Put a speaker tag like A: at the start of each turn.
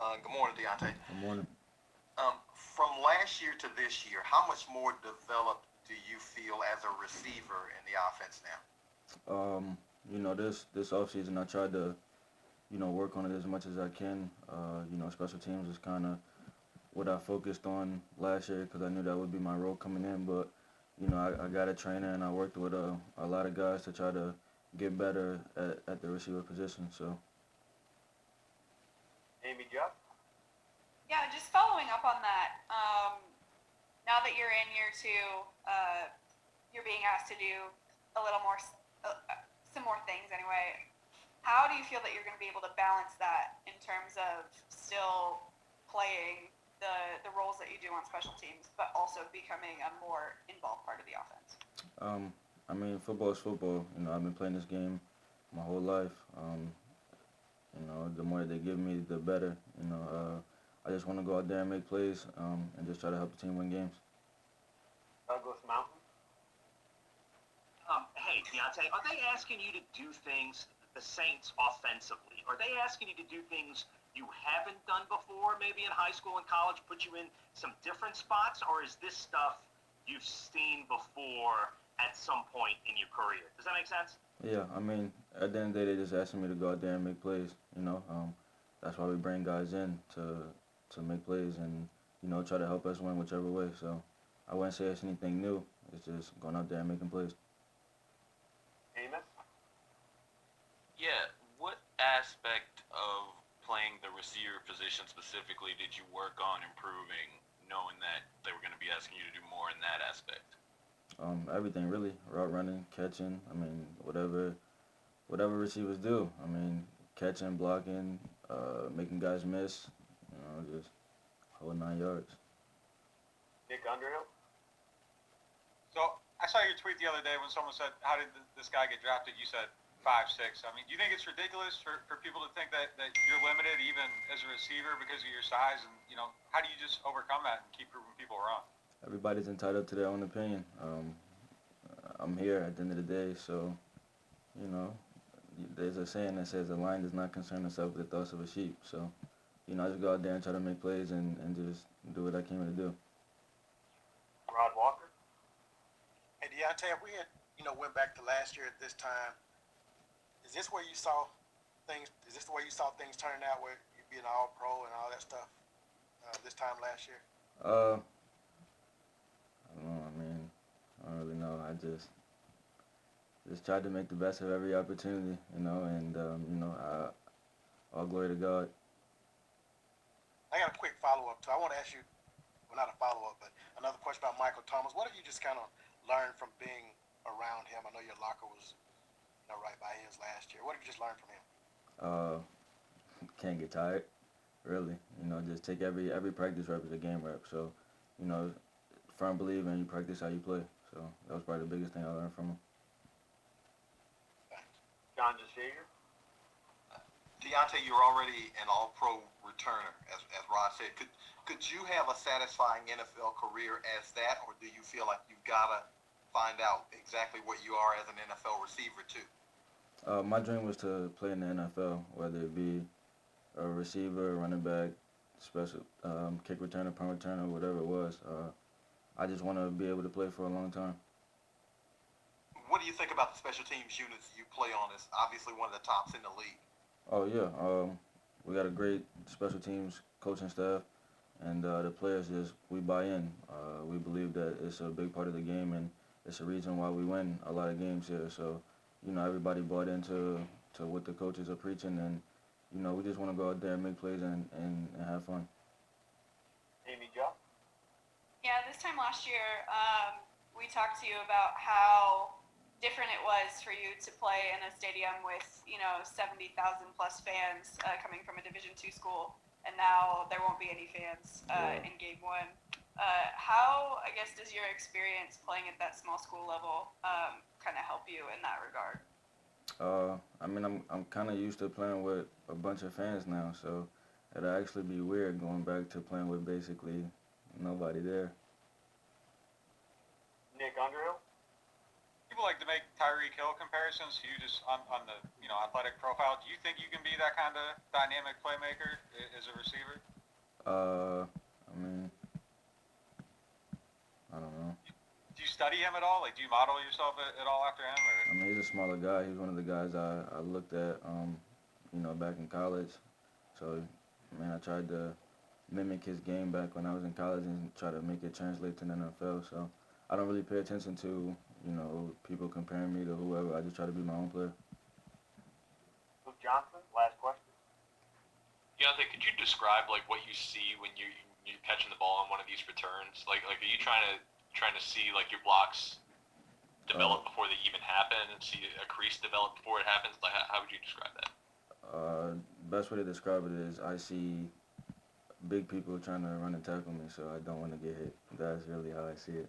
A: Good morning, Deonte.
B: Good morning.
A: From last year to this year, how much more developed do you feel as a receiver in the offense now?
B: Um, this offseason I tried to, work on it as much as I can. Special teams is kind of what I focused on last year because I knew that would be my role coming in. But, I got a trainer and I worked with a lot of guys to try to get better at the receiver position. So,
C: Amy Jeff?
D: Yeah, just following up on that. Now that you're in year two, you're being asked to do a little more, some more things anyway. How do you feel that you're going to be able to balance that in terms of still playing the roles that you do on special teams, but also becoming a more involved part of the offense?
B: football is football. I've been playing this game my whole life. The more they give me, the better. I just want to go out there and make plays and just try to help the team win games.
C: Douglas Mountain?
E: Hey, Deontay, are they asking you to do things, the Saints offensively? Are they asking you to do things you haven't done before, maybe in high school and college, put you in some different spots? Or is this stuff you've seen before at some point in your career? Does that make sense?
B: Yeah, at the end of the day, they just asking me to go out there and make plays. That's why we bring guys in to make plays and try to help us win whichever way. So I wouldn't say it's anything new. It's just going out there and making plays.
C: Amos?
F: Yeah, what aspect of playing the receiver position specifically did you work on improving, knowing that they were going to be asking you to do more in that aspect?
B: Everything really, route running, catching. Whatever receivers do. Catching, blocking, making guys miss. Just whole 9 yards.
C: Nick Underhill?
G: So I saw your tweet the other day when someone said, "How did this guy get drafted?" You said 5'6". Do you think it's ridiculous for people to think that you're limited even as a receiver because of your size? And how do you just overcome that and keep proving people wrong?
B: Everybody's entitled to their own opinion. I'm here at the end of the day, so you know, there's a saying that says a lion does not concern itself with the thoughts of a sheep. So, I just go out there and try to make plays and just do what I came here to do.
C: Rod Walker?
H: Hey Deontay, if we had, went back to last year at this time, is this where you saw things? Is this the way you saw things turning out, where you'd be an All-Pro and all that stuff this time last year?
B: Uh, I don't know. I don't really know. I just tried to make the best of every opportunity, and all glory to God.
H: I got a quick follow-up too. I want to ask you, well, not a follow-up, but another question about Michael Thomas. What have you just kind of learned from being around him? I know your locker was, right by his last year. What have you just learned from him?
B: Uh, can't get tired, really. Just take every practice rep as a game rep. So, you know, firm believer and you practice how you play. So that was probably the biggest thing I learned from him.
C: John DeShager?
A: Deontay, you're already an All-Pro returner, as Rod said. Could you have a satisfying NFL career as that, or do you feel like you've got to find out exactly what you are as an NFL receiver too?
B: My dream was to play in the NFL, whether it be a receiver, running back, special kick returner, punt returner, whatever it was. I just want to be able to play for a long time.
A: What do you think about the special teams units you play on? Is obviously one of the tops in the league.
B: Oh yeah, we got a great special teams coaching staff, and the players we buy in. We believe that it's a big part of the game, and it's a reason why we win a lot of games here. So, everybody bought into what the coaches are preaching, and we just want to go out there and make plays and have fun.
C: Amy Jeff?
D: Yeah, this time last year, we talked to you about how different it was for you to play in a stadium with 70,000 plus fans coming from a Division II school, and now there won't be any fans in Game 1. How, I guess, does your experience playing at that small school level kind of help you in that regard?
B: I'm kind of used to playing with a bunch of fans now, so it'll actually be weird going back to playing with basically nobody there.
C: Nick Underhill?
G: People like to make Tyreek Hill comparisons to you just on the athletic profile. Do you think you can be that kind of dynamic playmaker as a receiver?
B: I mean, I don't know.
G: Do you study him at all? Like, do you model yourself at all after him? Or
B: I mean, he's a smaller guy. He's one of the guys I looked at, back in college. So, man, I tried to mimic his game back when I was in college and try to make it translate to the NFL. So, I don't really pay attention to, people comparing me to whoever. I just try to be my own player.
C: Luke Johnson, last question.
I: Deonte, could you describe like what you see when you're catching the ball on one of these returns? Like are you trying to see like your blocks develop before they even happen and see a crease develop before it happens? Like how would you describe that?
B: Best way to describe it is I see big people trying to run and tackle me, so I don't want to get hit. That's really how I see it.